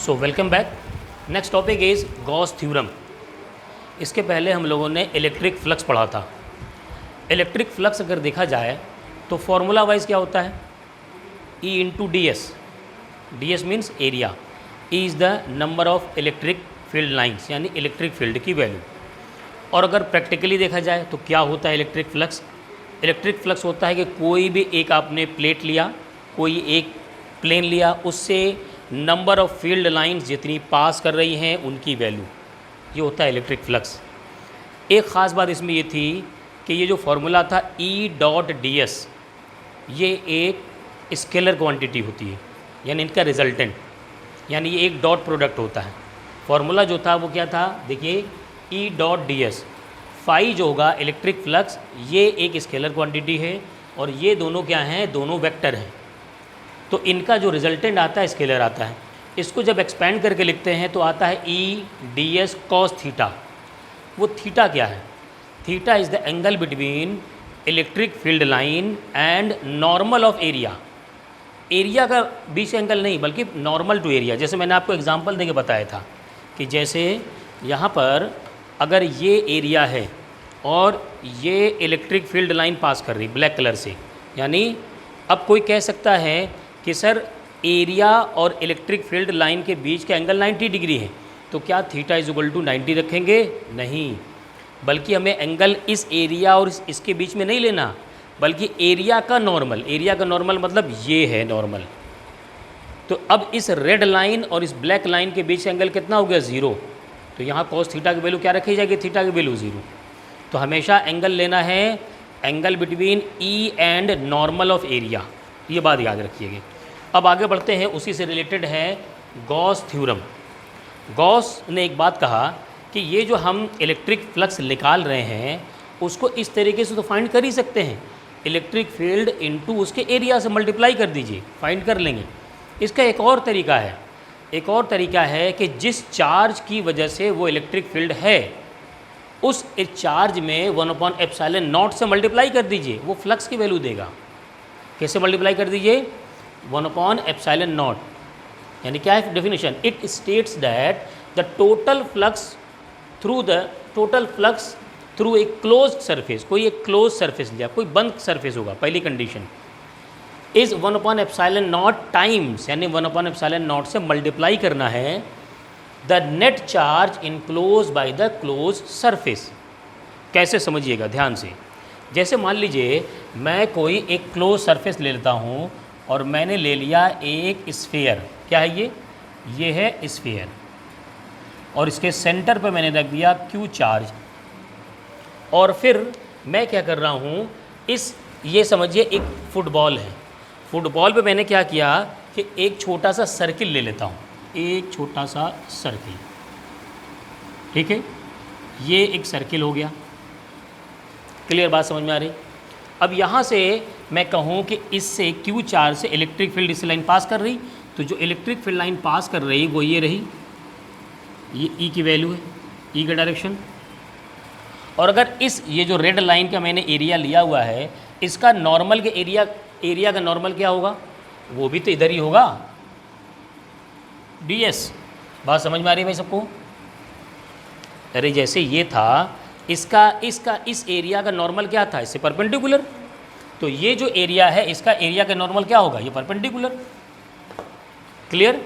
So welcome back. Next topic is Gauss theorem. इसके पहले हम लोगों ने इलेक्ट्रिक फ्लक्स पढ़ा था। इलेक्ट्रिक फ्लक्स अगर देखा जाए तो फॉर्मूला वाइज क्या होता है, E into D S. D S means area, E is the number of electric field lines, यानी इलेक्ट्रिक फील्ड की वैल्यू। और अगर प्रैक्टिकली देखा जाए तो क्या होता है इलेक्ट्रिक फ्लक्स। इलेक्ट्रिक फ्लक्स होता है कि कोई भी एक आपने प्लेट लिया, कोई एक प्लेन लिया, उससे नंबर ऑफ़ फील्ड लाइंस जितनी पास कर रही हैं उनकी वैल्यू, ये होता है इलेक्ट्रिक फ्लक्स। एक ख़ास बात इसमें ये थी कि ये जो फार्मूला था E डॉट डी एस, ये एक स्केलर क्वांटिटी होती है, यानी इनका रिजल्टेंट, यानी ये एक डॉट प्रोडक्ट होता है। फार्मूला जो था वो क्या था, देखिए E dot D S. Phi जो होगा इलेक्ट्रिक फ्लक्स, ये एक स्केलर क्वांटिटी है और ये दोनों क्या हैं, दोनों वेक्टर हैं। तो इनका जो रिजल्टेंट आता है स्केलर आता है। इसको जब एक्सपेंड करके लिखते हैं तो आता है E D S cos theta. वो थीटा क्या है, theta is the angle between electric field line and normal of area. Area का बीच एंगल नहीं, बल्कि नॉर्मल टू एरिया। जैसे मैंने आपको एग्जांपल देके बताया था कि जैसे यहाँ पर अगर ये एरिया है और ये इलेक्ट्रिक फील्ड लाइन पास कर रही ब्लैक कलर से, यानी अब कोई कह सकता है कि सर एरिया और इलेक्ट्रिक फील्ड लाइन के बीच का एंगल 90 डिग्री है, तो क्या थीटा इज इक्वल टू 90 रखेंगे? नहीं, बल्कि हमें एंगल इस एरिया और इसके बीच में नहीं लेना, बल्कि एरिया का नॉर्मल। एरिया का नॉर्मल मतलब ये है नॉर्मल। तो अब इस रेड लाइन और इस ब्लैक लाइन के बीच एंगल कितना हो गया? 0। तो यहाँ कॉस थीटा की वैल्यू क्या रखी जाएगी? थीटा की वैल्यू 0। तो हमेशा एंगल लेना है angle between E and normal of area, ये बात याद रखिएगा। अब आगे बढ़ते हैं, उसी से रिलेटेड है गॉस थ्योरम। गॉस ने एक बात कहा कि ये जो हम इलेक्ट्रिक फ्लक्स निकाल रहे हैं उसको इस तरीके से तो फाइंड कर ही सकते हैं, इलेक्ट्रिक फील्ड इनटू उसके एरिया से मल्टीप्लाई कर दीजिए, फाइंड कर लेंगे। इसका एक और तरीका है, एक और तरीका है कि जिस चार्ज की वजह से वो इलेक्ट्रिक फील्ड है उस चार्ज में 1/ε0 से मल्टीप्लाई कर दीजिए, वो फ्लक्स की वैल्यू देगा। कैसे मल्टीप्लाई कर दीजिए? 1/ε0, यानी क्या है definition? It states that the total flux through a closed surface, कोई एक क्लोज सरफेस लिया, कोई बंद सरफेस होगा, पहली कंडीशन, इज 1/ε0 टाइम्स, यानी 1/ε0 से मल्टीप्लाई करना है the net charge enclose by the close surface. कैसे समझिएगा ध्यान से। जैसे मान लीजिए मैं कोई एक क्लोज सरफेस ले लेता हूँ और मैंने ले लिया एक स्फीयर। क्या है ये है स्फीयर, और इसके सेंटर पर मैंने रख दिया Q चार्ज। और फिर मैं क्या कर रहा हूँ, ये समझिए एक फुटबॉल है, फुटबॉल पे मैंने क्या किया कि एक छोटा सा सर्किल ले लेता हूँ, एक छोटा सा सर्किल, ठीक है, ये एक सर्किल हो गया। क्लियर बात समझ में आ रही? अब यहाँ से मैं कहूँ कि इससे Q चार्ज से इलेक्ट्रिक फील्ड इस लाइन पास कर रही, तो जो इलेक्ट्रिक फील्ड लाइन पास कर रही वो ये रही, ये E की वैल्यू है, E का डायरेक्शन। और अगर ये जो रेड लाइन का मैंने एरिया लिया हुआ है, इसका नॉर्मल के एरिया का नॉर्मल क्या होगा? वो भी तो इधर ही होगा, DS। बात समझ में आ रही है भाई सबको? अरे जैसे ये था, इस एरिया का नॉर्मल क्या था? इससे परपेंडिकुलर। तो ये जो एरिया है इसका एरिया का नॉर्मल क्या होगा? ये परपेंडिकुलर। क्लियर?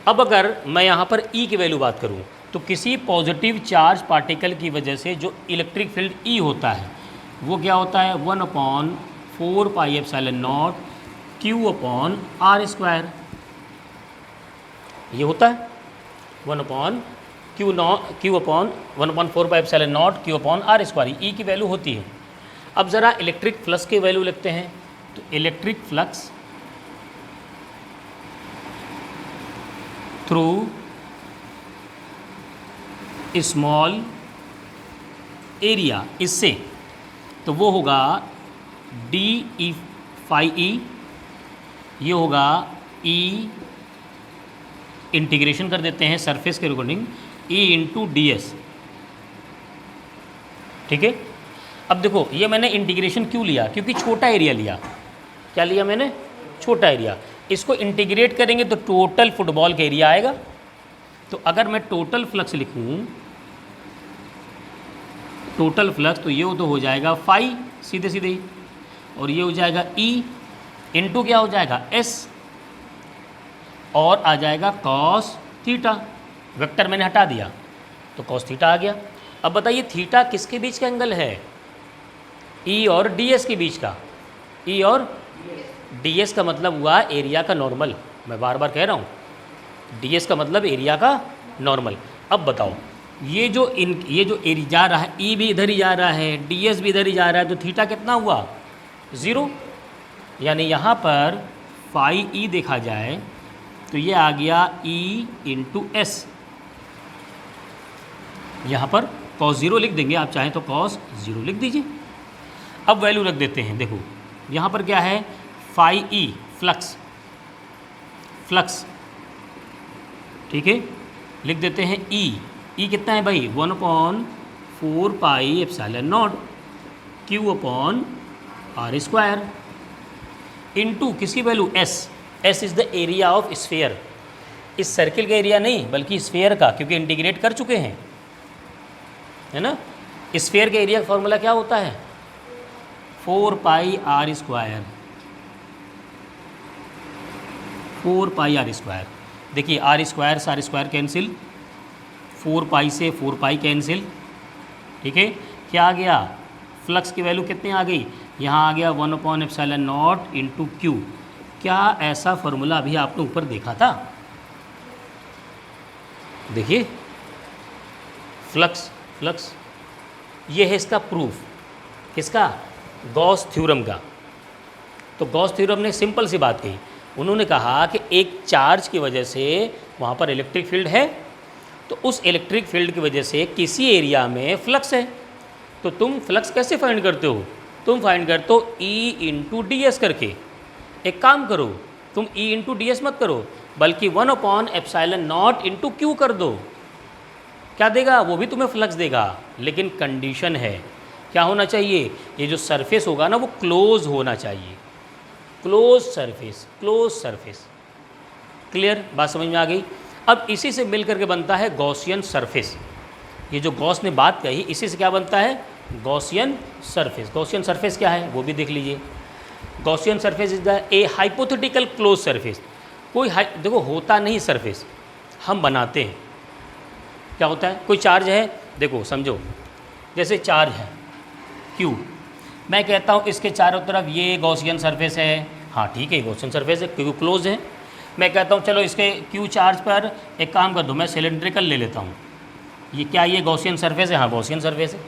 अब अगर मैं यहाँ पर E की वैल्यू बात करूँ तो किसी पॉजिटिव चार्ज पार्टिकल की वजह से जो इलेक्ट्रिक फील्ड E होता है वो क्या होता है? 1/4πε0 Q/r²। ये होता है 1/4πε0 Q/r², E की वैल्यू होती है। अब ज़रा इलेक्ट्रिक फ्लक्स की वैल्यू लिखते हैं, तो electric flux through small area, इससे तो वो होगा dE/e, ये होगा E, इंटीग्रेशन कर देते हैं सरफेस के according, E into D S. ठीक है, अब देखो ये मैंने इंटीग्रेशन क्यों लिया? क्योंकि छोटा एरिया लिया। क्या लिया मैंने? छोटा एरिया। इसको इंटीग्रेट करेंगे तो टोटल फुटबॉल का एरिया आएगा, तो अगर मैं टोटल फ्लक्स लिखूं, टोटल फ्लक्स, तो ये तो हो जाएगा फाई सीधे सीधे ही, और ये हो जाएगा ई इंटू क्या हो जाएगा एस, और आ जाएगा कॉस थीटा। वेक्टर मैंने हटा दिया तो कॉस थीटा आ गया। अब बताइए थीटा किसके बीच का एंगल है? ई और डी एस के बीच का। ई और डी एस का मतलब हुआ एरिया का नॉर्मल। मैं बार बार कह रहा हूँ, डी एस का मतलब एरिया का नॉर्मल। अब बताओ ये जो एरिया जा रहा है, ई भी इधर ही जा रहा है, डी एस भी इधर ही जा रहा है, तो थीटा कितना हुआ? 0। यानी यहाँ पर फाई ई देखा जाए तो ये आ गया ई इंटू एस। यहाँ पर कॉस 0 लिख देंगे, आप चाहें तो कॉस 0 लिख दीजिए। अब वैल्यू रख देते हैं। देखो यहाँ पर क्या है, फाई ई फ्लक्स, ठीक है, लिख देते हैं ई कितना है भाई? 1/4 pi epsilon naught Q upon R square into किसकी value? S is the area of sphere. इस सर्किल का एरिया नहीं बल्कि स्फीयर का, क्योंकि इंटीग्रेट कर चुके हैं, है ना। स्फीयर के एरिया का फॉर्मूला क्या होता है? 4 pi R square, 4 pi R square. देखिए आर स्क्वायर से आर स्क्वायर कैंसिल, 4 पाई से 4 पाई कैंसिल, ठीक है। क्या आ गया? फ्लक्स की वैल्यू कितनी आ गई? यहाँ आ गया 1/ε0 इंटू क्यू। क्या ऐसा फॉर्मूला अभी आपने ऊपर देखा था? देखिए फ्लक्स ये है इसका प्रूफ। किसका? गॉस थ्योरम का। तो गॉस थ्योरम ने सिंपल सी बात कही, उन्होंने कहा कि एक चार्ज की वजह से वहाँ पर इलेक्ट्रिक फील्ड है, तो उस इलेक्ट्रिक फील्ड की वजह से किसी एरिया में फ्लक्स है। तो तुम फ्लक्स कैसे फाइंड करते हो? तुम फाइंड करते हो ई इंटू डी एस करके। एक काम करो, तुम ई इंटू डी एस मत करो, बल्कि 1/ε0 इंटू क्यू कर दो। क्या देगा? वो भी तुम्हें फ्लक्स देगा, लेकिन कंडीशन है क्या होना चाहिए? ये जो सरफेस होगा ना वो क्लोज होना चाहिए। Close surface. क्लियर? बात समझ में आ गई? अब इसी से मिल करके बनता है गॉसियन सरफेस। ये जो गॉस ने बात कही, इसी से क्या बनता है? Gaussian surface. गॉसियन सरफेस क्या है वो भी देख लीजिए। Gaussian surface is the A hypothetical close surface. कोई देखो होता नहीं सरफेस, हम बनाते हैं। क्या होता है? कोई चार्ज है, देखो समझो, जैसे चार्ज है Q, मैं कहता हूँ इसके चारों तरफ ये गॉसियन सरफेस है। हाँ ठीक है, गॉसियन सरफेस है क्योंकि क्लोज है। मैं कहता हूँ चलो इसके Q चार्ज पर एक काम कर दो, मैं सिलेंड्रिकल ले लेता हूँ। ये क्या, ये गॉसियन सरफेस है? हाँ गॉसियन सरफेस है।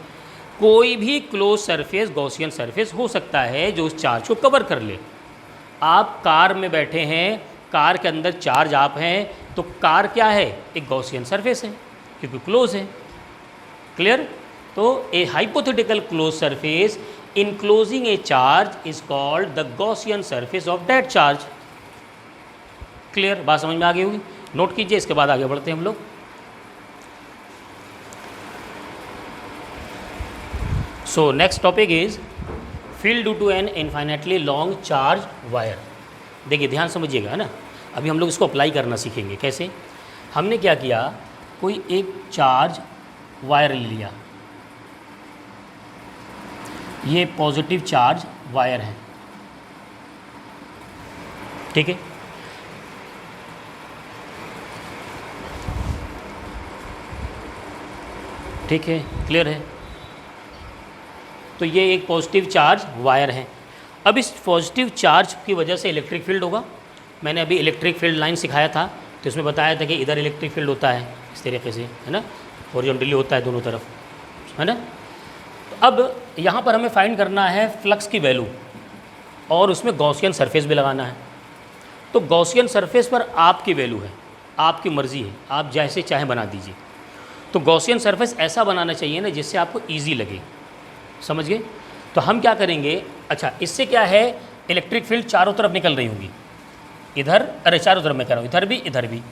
कोई भी क्लोज सरफेस गॉसियन सरफेस हो सकता है जो उस चार्ज को कवर कर ले। आप कार में बैठे हैं, कार के अंदर चार्ज आप हैं, तो कार क्या है? एक गॉसियन सरफेस है क्योंकि क्लोज है। क्लियर? तो ए hypothetical close surface enclosing A charge is called the Gaussian surface of that charge. Clear? बात समझ में आ गई होगी? नोट कीजिए, इसके बाद आगे बढ़ते हैं हम लोग। So next topic is field due to an infinitely long charge wire. देखिए ध्यान समझिएगा, है ना। अभी हम लोग इसको अप्लाई करना सीखेंगे। कैसे? हमने क्या किया, कोई एक चार्ज वायर ले लिया, ये पॉजिटिव चार्ज वायर है, ठीक है। ठीक है, क्लियर है। तो ये एक पॉजिटिव चार्ज वायर है। अब इस पॉजिटिव चार्ज की वजह से इलेक्ट्रिक फील्ड होगा। मैंने अभी इलेक्ट्रिक फील्ड लाइन सिखाया था, तो इसमें बताया था कि इधर इलेक्ट्रिक फील्ड होता है इस तरीके से, है ना, हॉरिजॉन्टली होता है दोनों तरफ, है ना। तो अब यहाँ पर हमें फाइंड करना है फ्लक्स की वैल्यू, और उसमें गॉसियन सरफेस भी लगाना है। तो गॉसियन सरफेस पर आपकी वैल्यू है, आपकी मर्ज़ी है, आप जैसे चाहे बना दीजिए। तो गॉसियन सरफेस ऐसा बनाना चाहिए ना जिससे आपको ईजी लगे, समझ गए। तो हम क्या करेंगे, अच्छा इससे क्या है, इलेक्ट्रिक फील्ड चारों तरफ निकल रही होगी, इधर, अरे चारों तरफ मैं कह रहा हूँ, इधर भी।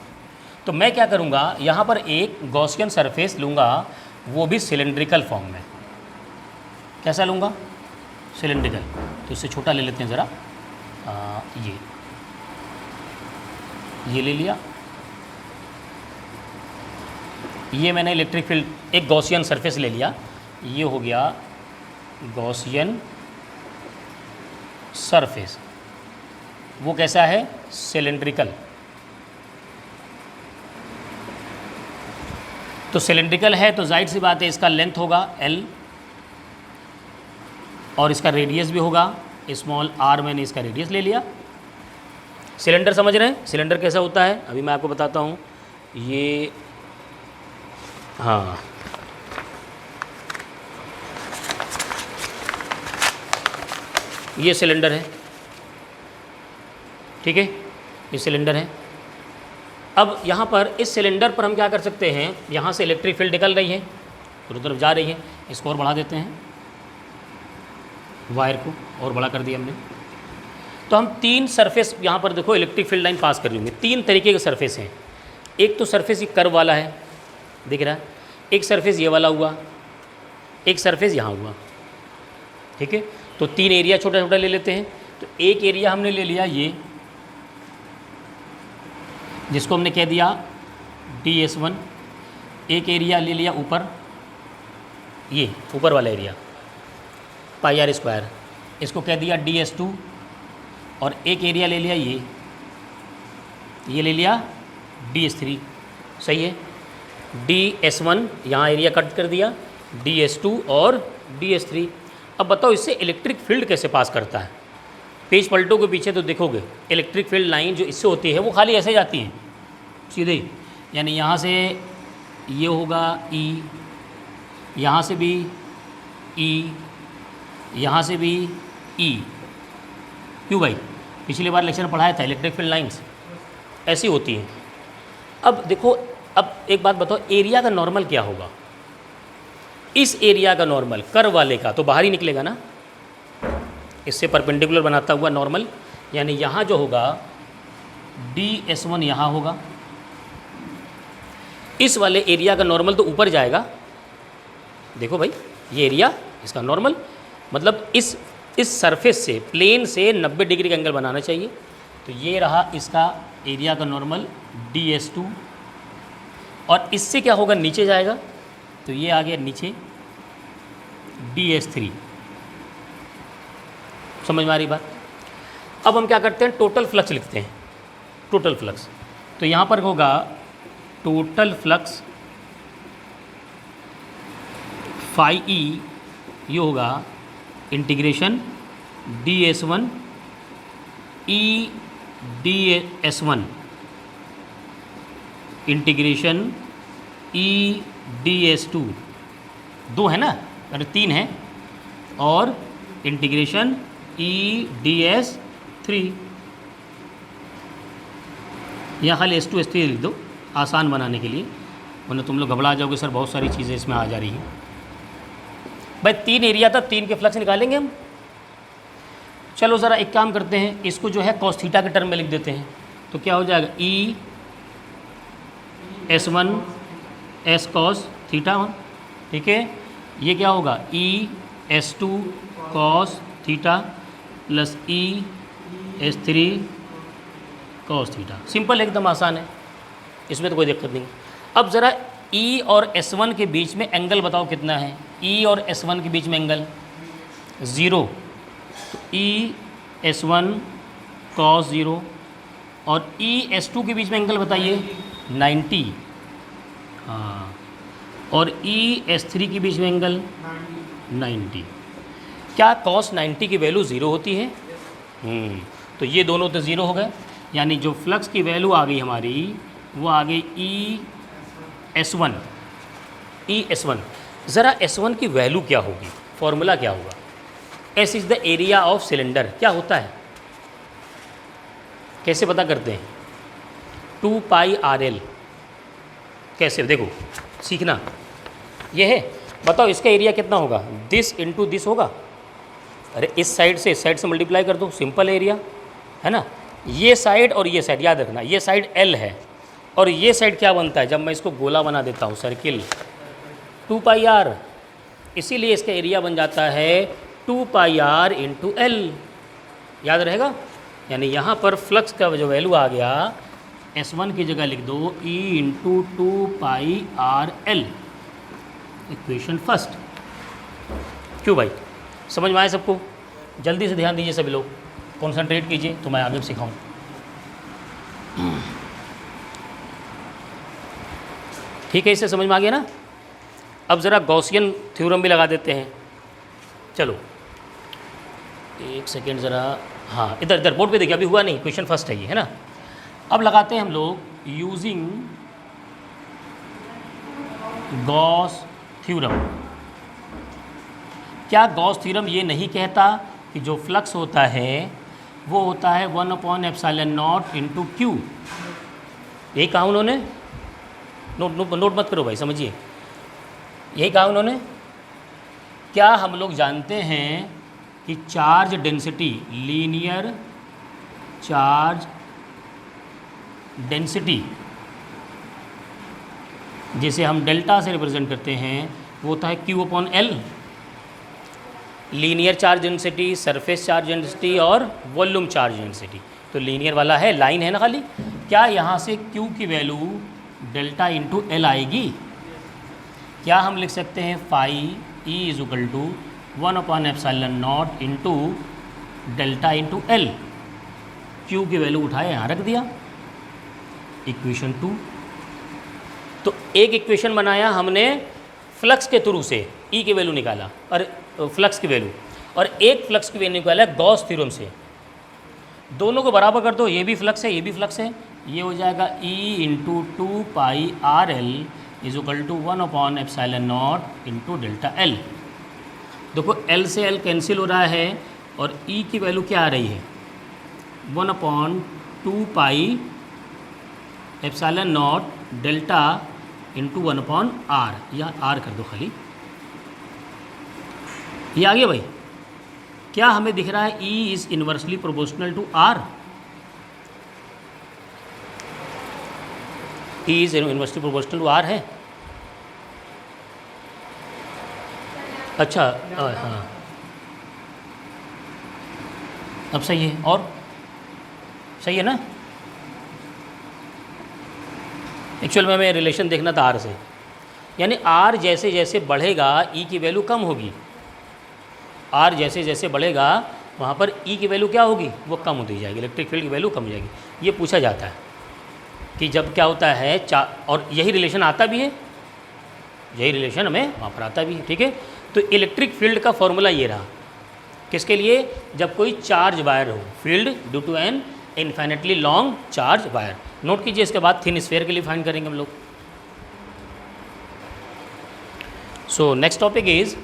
तो मैं क्या करूँगा, यहाँ पर एक गॉसियन सरफेस लूँगा, वो भी सिलेंड्रिकल फॉर्म में। कैसा लूँगा? सिलेंड्रिकल। तो इससे छोटा ले लेते हैं ज़रा, ये ले लिया, ये मैंने इलेक्ट्रिक फील्ड एक गॉसियन सरफेस ले लिया, ये हो गया गॉसियन सरफेस। वो कैसा है? सिलेंड्रिकल। तो सिलेंड्रिकल है तो जाहिर सी बात है इसका लेंथ होगा L और इसका रेडियस भी होगा स्मॉल r। मैंने इसका रेडियस ले लिया। सिलेंडर समझ रहे हैं? सिलेंडर कैसा होता है अभी मैं आपको बताता हूँ। ये हाँ, ये सिलेंडर है, ठीक है, ये सिलेंडर है। अब यहाँ पर इस सिलेंडर पर हम क्या कर सकते हैं, यहाँ से इलेक्ट्रिक फील्ड निकल रही है, दोनों तरफ जा रही है। इसको और बढ़ा देते हैं, वायर को और बड़ा कर दिया हमने। तो हम तीन सरफेस यहाँ पर देखो इलेक्ट्रिक फील्ड लाइन पास कर रही होंगी। तीन तरीके के सरफेस हैं। एक तो सरफेस ये कर्व वाला है, दिख रहा है, एक सरफेस ये वाला हुआ, एक सरफेस यहाँ हुआ, ठीक है। तो तीन एरिया छोटा छोटा ले लेते हैं। तो एक एरिया हमने ले लिया ये, जिसको हमने कह दिया DS1। एक एरिया ले लिया ऊपर, ये ऊपर वाला एरिया πr², इसको कह दिया DS2। और एक एरिया ले लिया ये ले लिया DS3। सही है। DS1 यहाँ एरिया कट कर दिया, DS2 और DS3। अब बताओ इससे इलेक्ट्रिक फील्ड कैसे पास करता है। पेज पलटो के पीछे तो देखोगे इलेक्ट्रिक फील्ड लाइन जो इससे होती है वो खाली ऐसे जाती है सीधे ही, यानी यहाँ से ये होगा E, यहाँ से भी E, यहाँ से भी E। क्यों भाई? पिछली बार लेक्चर में पढ़ाया था इलेक्ट्रिक फील्ड लाइंस ऐसी होती हैं। अब देखो, अब एक बात बताओ, एरिया का नॉर्मल क्या होगा? इस एरिया का नॉर्मल कर्व वाले का तो बाहर ही निकलेगा ना, इससे परपेंडिकुलर बनाता हुआ नॉर्मल, यानी यहाँ जो होगा DS1 यहाँ होगा। इस वाले एरिया का नॉर्मल तो ऊपर जाएगा। देखो भाई, ये एरिया इसका नॉर्मल मतलब इस सरफेस से, प्लेन से 90 डिग्री का एंगल बनाना चाहिए। तो ये रहा इसका एरिया का नॉर्मल DS2। और इससे क्या होगा, नीचे जाएगा, तो ये आ गया नीचे DS3। समझ में आ रही बात? अब हम क्या करते हैं, टोटल फ्लक्स लिखते हैं। टोटल फ्लक्स, तो यहाँ पर होगा टोटल फ्लक्स फाई E, ये होगा integration DS1 E DS1 integration E DS2। दो है ना, अरे तीन है, और इंटीग्रेशन E DS3। या खाली S2 S3 लिख दो आसान बनाने के लिए, वरना तुम लोग घबरा जाओगे सर बहुत सारी चीज़ें इसमें आ जा रही हैं। भाई तीन एरिया था, तीन के फ्लक्स निकालेंगे हम। चलो ज़रा एक काम करते हैं, इसको जो है कॉस थीटा के टर्म में लिख देते हैं। तो क्या हो जाएगा, E S1 S cos theta 1, ठीक है। ये क्या होगा, E S2 cos theta plus E S3 cos theta. Simple, एकदम आसान है, इसमें तो कोई दिक्कत नहीं। अब ज़रा E और S1 के बीच में एंगल बताओ कितना है। E और S1 के बीच में एंगल 0, तो E S1 cos 0, और E S2 के बीच में एंगल बताइए 90, हाँ, और E S3 के बीच में एंगल 90। क्या cos 90 की वैल्यू 0 होती है? तो ये दोनों तो 0 हो गए, यानी जो फ्लक्स की वैल्यू आ गई हमारी वो आ गई E S1। ज़रा S1 की वैल्यू क्या होगी, फॉर्मूला क्या होगा? S is the area of cylinder. क्या होता है, कैसे पता करते हैं? 2πRL। कैसे, देखो सीखना, ये है, बताओ इसका एरिया कितना होगा, दिस इंटू दिस होगा। अरे इस साइड से मल्टीप्लाई कर दो, सिंपल एरिया है ना। ये साइड और ये साइड याद रखना, ये साइड L है और ये साइड क्या बनता है, जब मैं इसको गोला बना देता हूँ सर्किल, 2πR। इसीलिए इसका एरिया बन जाता है 2πR इंटू L। याद रहेगा, यानी यहाँ पर फ्लक्स का जो वैल्यू आ गया S1 की जगह लिख दो E into 2πRL, equation first. क्यों भाई, समझ में आए सबको? जल्दी से ध्यान दीजिए सभी लोग, कॉन्सेंट्रेट कीजिए तो मैं आगे सिखाऊं। ठीक है, इससे समझ में आ गया ना? अब ज़रा गॉसियन थ्योरम भी लगा देते हैं। चलो एक सेकेंड ज़रा, हाँ इधर इधर बोर्ड पे देखिए, अभी हुआ नहीं, क्वेश्चन फर्स्ट है ये, है ना। अब लगाते हैं हम लोग यूजिंग गॉस थ्योरम। क्या गॉस थ्योरम ये नहीं कहता कि जो फ्लक्स होता है वो होता है 1/ε0 इंटू क्यू? यही कहा उन्होंने, नोट मत करो भाई, समझिए, यही कहा उन्होंने। क्या हम लोग जानते हैं कि charge density, linear charge density, जिसे हम डेल्टा से रिप्रेजेंट करते हैं, वो होता है Q/L। Linear charge density, surface charge density और वॉल्यूम चार्ज डेंसिटी। तो लीनियर वाला है, लाइन है ना खाली। क्या यहाँ से Q की वैल्यू डेल्टा इंटू एल आएगी? क्या हम लिख सकते हैं phi E is equal to 1/ε0 into delta into L? Q की वैल्यू उठाए यहाँ रख दिया, इक्वेशन 2। तो एक इक्वेशन बनाया हमने फ्लक्स के थ्रू से, E की वैल्यू निकाला और फ्लक्स की वैल्यू, और एक फ्लक्स की वैल्यू निकाला गॉस थ्योरम से। दोनों को बराबर कर दो, ये भी फ्लक्स है ये भी फ्लक्स है, ये हो जाएगा E into 2πRL is equal to 1/ε0 into delta L. देखो L से L कैंसिल हो रहा है और E की वैल्यू क्या आ रही है, 1/2πε0 डेल्टा इंटू 1/r, या R कर दो खाली, ये आ गया भाई। क्या हमें दिख रहा है E is inversely proportional to R? E is inversely proportional to R है। अच्छा हाँ, अब सही है, और सही है ना। एक्चुअल में हमें रिलेशन देखना था R से, यानी R जैसे जैसे बढ़ेगा E की वैल्यू कम होगी। R जैसे जैसे बढ़ेगा वहाँ पर E की वैल्यू क्या होगी, वो कम होती जाएगी, इलेक्ट्रिक फील्ड की वैल्यू कम हो जाएगी। ये पूछा जाता है कि जब क्या होता है और यही रिलेशन आता भी है, यही रिलेशन हमें वहाँ पर आता भी है। ठीक है, तो इलेक्ट्रिक फील्ड का फॉर्मूला ये रहा, किसके लिए, जब कोई चार्ज वायर हो, field due to an infinitely long charge wire. Note कीजिए, इसके बाद थिन स्फीयर के लिए फाइंड करेंगे हम लोग। So next topic is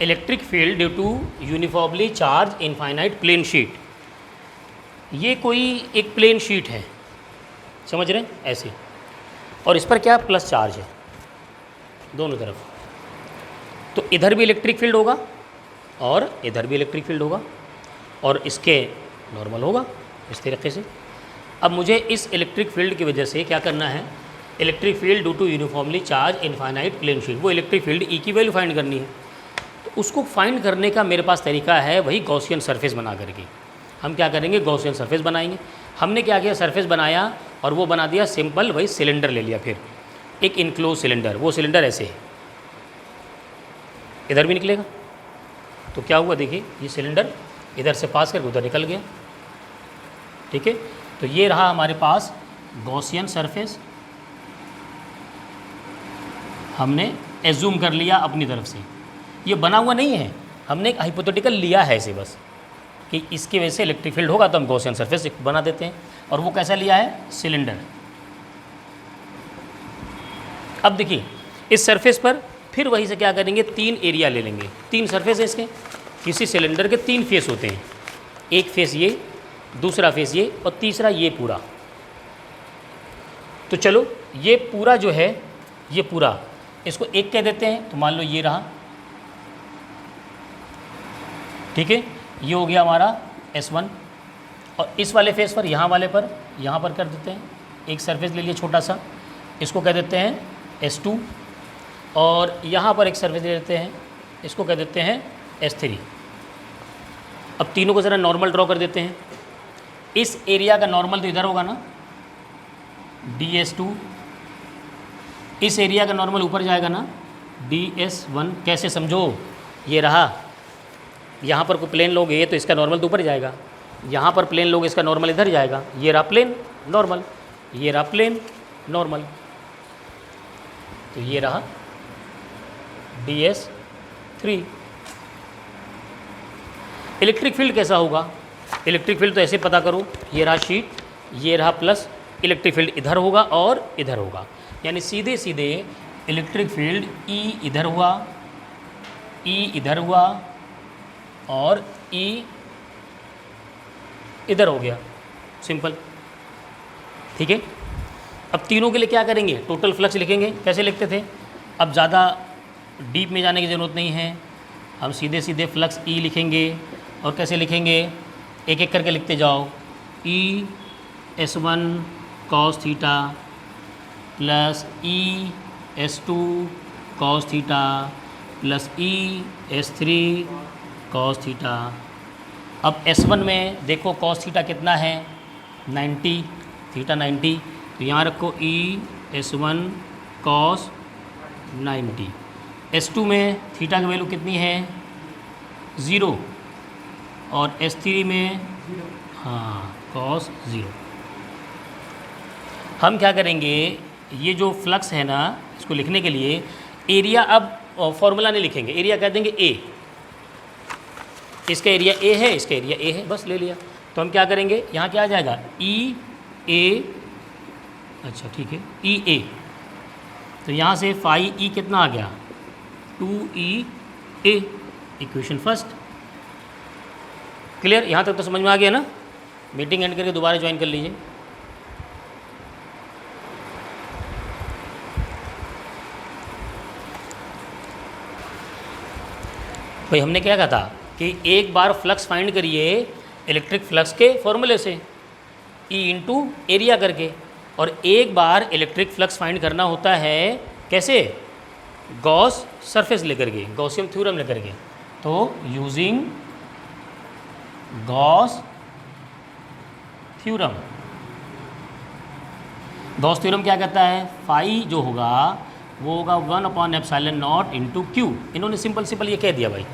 electric field due to uniformly charge infinite plane sheet. ये कोई एक प्लेन शीट है, समझ रहे हैं, ऐसे, और इस पर क्या प्लस चार्ज है दोनों तरफ। तो इधर भी इलेक्ट्रिक फील्ड होगा और इधर भी इलेक्ट्रिक फील्ड होगा, और इसके नॉर्मल होगा इस तरीके से। अब मुझे इस इलेक्ट्रिक फील्ड की वजह से क्या करना है, electric field due to uniformly charge infinite plane sheet, वो इलेक्ट्रिक फील्ड E की वैल्यू फाइंड करनी है। तो उसको फाइंड करने का मेरे पास तरीका है वही गॉसियन सरफेस बना करके। हम क्या करेंगे, गॉसियन सरफेस बनाएंगे। हमने क्या किया, सरफेस बनाया और वो बना दिया सिंपल, वही सिलेंडर ले लिया, फिर एक इनक्लोज सिलेंडर। वो सिलेंडर ऐसे है, इधर भी निकलेगा। तो क्या हुआ, देखिए ये सिलेंडर इधर से पास करके उधर निकल गया। ठीक है, तो ये रहा हमारे पास गॉसियन सरफेस। हमने एज्यूम कर लिया अपनी तरफ से, ये बना हुआ नहीं है, हमने एक हाइपोथेटिकल लिया है इसे बस, कि इसकी वजह से इलेक्ट्रिक फील्ड होगा तो हम गॉसियन सरफेस बना देते हैं। और वो कैसा लिया है, सिलेंडर। अब देखिए इस सरफेस पर फिर वहीं से क्या करेंगे, 3 एरिया ले लेंगे। 3 सरफेस है इसके, किसी सिलेंडर के 3 फेस होते हैं, एक फेस ये, दूसरा फेस ये, और तीसरा ये पूरा। तो चलो ये पूरा जो है, ये पूरा, इसको एक कह देते हैं। तो मान लो ये रहा, ठीक है, ये हो गया हमारा S1। और इस वाले फेस पर, यहाँ वाले पर, यहाँ पर कर देते हैं, एक सरफेस ले लिए छोटा सा, इसको कह देते हैं S2। और यहाँ पर एक सरफेस ले लेते हैं, इसको कह देते हैं S3। अब तीनों को ज़रा नॉर्मल ड्रॉ कर देते हैं। इस एरिया का नॉर्मल तो इधर होगा ना, DS2, इस एरिया का नॉर्मल ऊपर जाएगा ना, DS1। कैसे समझो, ये रहा, यहाँ पर कोई प्लेन लोगे तो इसका नॉर्मल तो ऊपर जाएगा, यहाँ पर प्लेन लोगे इसका नॉर्मल इधर जाएगा, ये रहा प्लेन नॉर्मल, ये रहा प्लेन नॉर्मल, तो ये रहा DS3। इलेक्ट्रिक फील्ड कैसा होगा? इलेक्ट्रिक फील्ड तो ऐसे पता करो, ये रहा शीट, ये रहा प्लस, इलेक्ट्रिक फील्ड इधर होगा और इधर होगा, यानी सीधे सीधे इलेक्ट्रिक फील्ड E इधर हुआ, E इधर हुआ और E इधर हो गया, सिंपल। ठीक है, अब तीनों के लिए क्या करेंगे? टोटल फ्लक्स लिखेंगे। कैसे लिखते थे? अब ज़्यादा डीप में जाने की ज़रूरत नहीं है, हम सीधे सीधे फ्लक्स E लिखेंगे। और कैसे लिखेंगे? एक एक करके लिखते जाओ। ES1 cos theta plus ES2 cos theta plus ES3 cos theta. अब S1 में देखो cos थीटा कितना है? 90, थीटा 90, तो यहाँ रखो ES1 cos 90। S2 में थीटा की वैल्यू कितनी है? 0, और S3 में हाँ cos 0। हम क्या करेंगे, ये जो फ्लक्स है ना, इसको लिखने के लिए एरिया, अब फॉर्मूला नहीं लिखेंगे, एरिया कह देंगे A। इसका एरिया A है, इसका एरिया A है, बस ले लिया। तो हम क्या करेंगे, यहाँ क्या आ जाएगा? EA, अच्छा ठीक है, EA। तो यहाँ से फाई E कितना आ गया? 2EA, equation first. क्लियर? यहाँ तक तो समझ में आ गया ना? मीटिंग एंड करके दोबारा ज्वाइन कर लीजिए। भाई हमने क्या कहा था कि एक बार फ्लक्स फाइंड करिए इलेक्ट्रिक फ्लक्स के फॉर्मूले से, E इंटू एरिया करके, और एक बार इलेक्ट्रिक फ्लक्स फाइंड करना होता है कैसे? गॉस सरफेस लेकर के, गॉसियन थ्योरम लेकर के। तो using Gauss theorem, Gauss theorem क्या कहता है? फाई जो होगा वो होगा 1/ε0 इंटू क्यू। इन्होंने सिंपल सिंपल ये कह दिया भाई।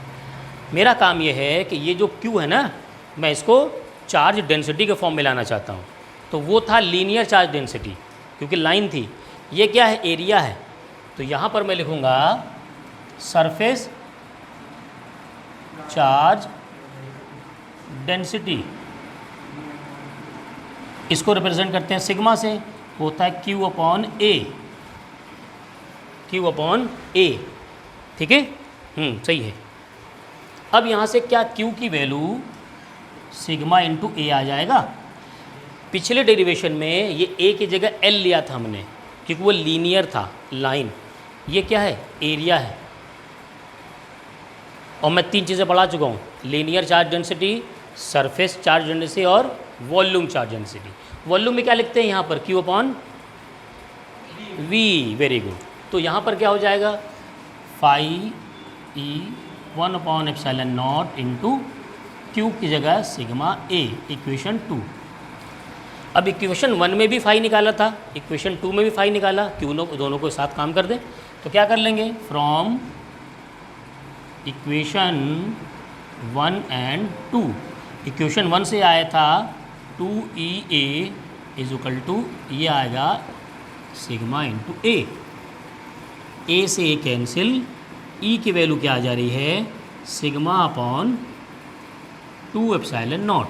मेरा काम ये है कि ये जो क्यू है ना, मैं इसको चार्ज डेंसिटी के फॉर्म में लाना चाहता हूँ। तो वो था लीनियर चार्ज डेंसिटी, क्योंकि लाइन थी। ये क्या है? एरिया है। तो यहाँ पर मैं लिखूँगा सरफेस चार्ज डेंसिटी, इसको रिप्रेजेंट करते हैं सिग्मा से, होता है Q/A, Q/A। ठीक है, सही है। अब यहाँ से क्या Q की वैल्यू सिग्मा इंटू A आ जाएगा। पिछले डेरिवेशन में ये A की जगह L लिया था हमने, क्योंकि वो लीनियर था, लाइन। ये क्या है? एरिया है। और मैं 3 चीज़ें पढ़ा चुका हूँ, linear charge density, surface charge density और वॉल्यूम चार्ज डेंसिटी। वॉल्यूम में क्या लिखते हैं यहाँ पर? Q/V। Very good. तो यहाँ पर क्या हो जाएगा? फाई E 1/ε0 इंटू क्यू की जगह सिग्मा A, इक्वेशन 2। अब इक्वेशन 1 में भी फाई निकाला था, इक्वेशन 2 में भी फाई निकाला, क्यों दोनों को साथ काम कर दें। तो क्या कर लेंगे? फ्रॉम इक्वेशन 1 एंड 2, इक्वेशन 1 से आया था 2EA इज इक्वल टू, ये आएगा सिग्मा इंटू A से A कैंसिल, E की वैल्यू क्या आ जा रही है? σ/2ε0।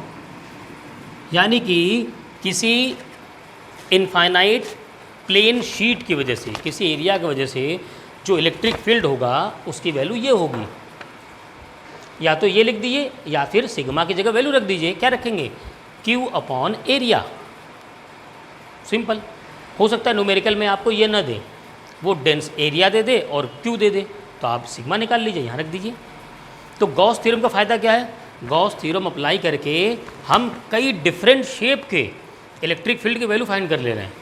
यानी कि किसी इनफाइनाइट प्लेन शीट की वजह से, किसी एरिया की वजह से जो इलेक्ट्रिक फील्ड होगा उसकी वैल्यू ये होगी। या तो ये लिख दीजिए या फिर सिग्मा की जगह वैल्यू रख दीजिए। क्या रखेंगे? Q/एरिया। सिंपल। हो सकता है न्यूमेरिकल में आपको ये ना दे, वो डेंस एरिया दे दे और Q दे दे, तो आप सिग्मा निकाल लीजिए, यहाँ रख दीजिए। तो गॉस थ्योरम का फ़ायदा क्या है? गॉस थ्योरम अप्लाई करके हम कई डिफरेंट शेप के इलेक्ट्रिक फील्ड की वैल्यू फाइंड कर ले रहे हैं,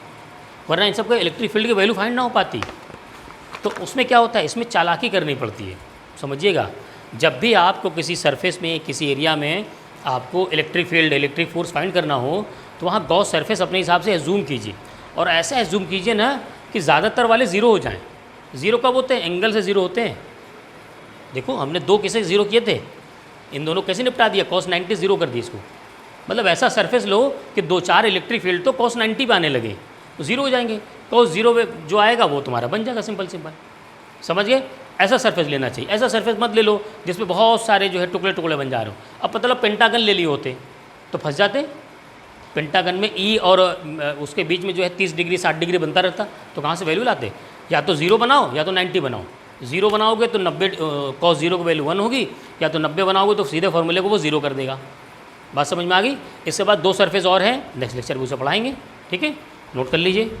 वरना इन सबको इलेक्ट्रिक फील्ड की वैल्यू फाइंड ना हो पाती। तो उसमें क्या होता है? इसमें चालाकी करनी पड़ती है। समझिएगा, जब भी आपको किसी सरफेस में, किसी एरिया में आपको electric field, electric force find करना हो, तो वहाँ गॉस सरफेस अपने हिसाब से एज्यूम कीजिए और ऐसा एज्यूम कीजिए ना कि ज़्यादातर वाले ज़ीरो हो जाएं। ज़ीरो कब होते हैं? एंगल से ज़ीरो होते हैं। देखो हमने 2 केसेस ज़ीरो किए थे, इन दोनों कैसे निपटा दिया? cos 90 ज़ीरो कर दी इसको। मतलब ऐसा सरफेस लो कि 2-4 इलेक्ट्रिक फील्ड तो cos 90 पे आने लगे तो ज़ीरो हो जाएंगे। cos 0 पे जो आएगा वो तुम्हारा बन जाएगा, सिंपल सिंपल। समझ गए? ऐसा सरफेस लेना चाहिए। ऐसा सरफेस मत ले लो जिसमें बहुत सारे जो है टुकड़े टुकड़े बन जा रहे हो। अब मतलब पेंटागन ले लिए होते तो फंस जाते। पेंटागन में ई और उसके बीच में जो है 30 डिग्री 60 डिग्री बनता रहता, तो कहाँ से वैल्यू लाते? या तो 0 बनाओ या तो 90 बनाओ। 0 बनाओगे तो 90 cos 0 की वैल्यू 1 होगी, या तो 90 बनाओगे तो सीधे फॉर्मूले को वो 0 कर देगा। बात समझ में आ गई? इसके बाद 2 सरफेस और हैं, नेक्स्ट लेक्चर में उसे पढ़ाएंगे। ठीक है, नोट कर लीजिए।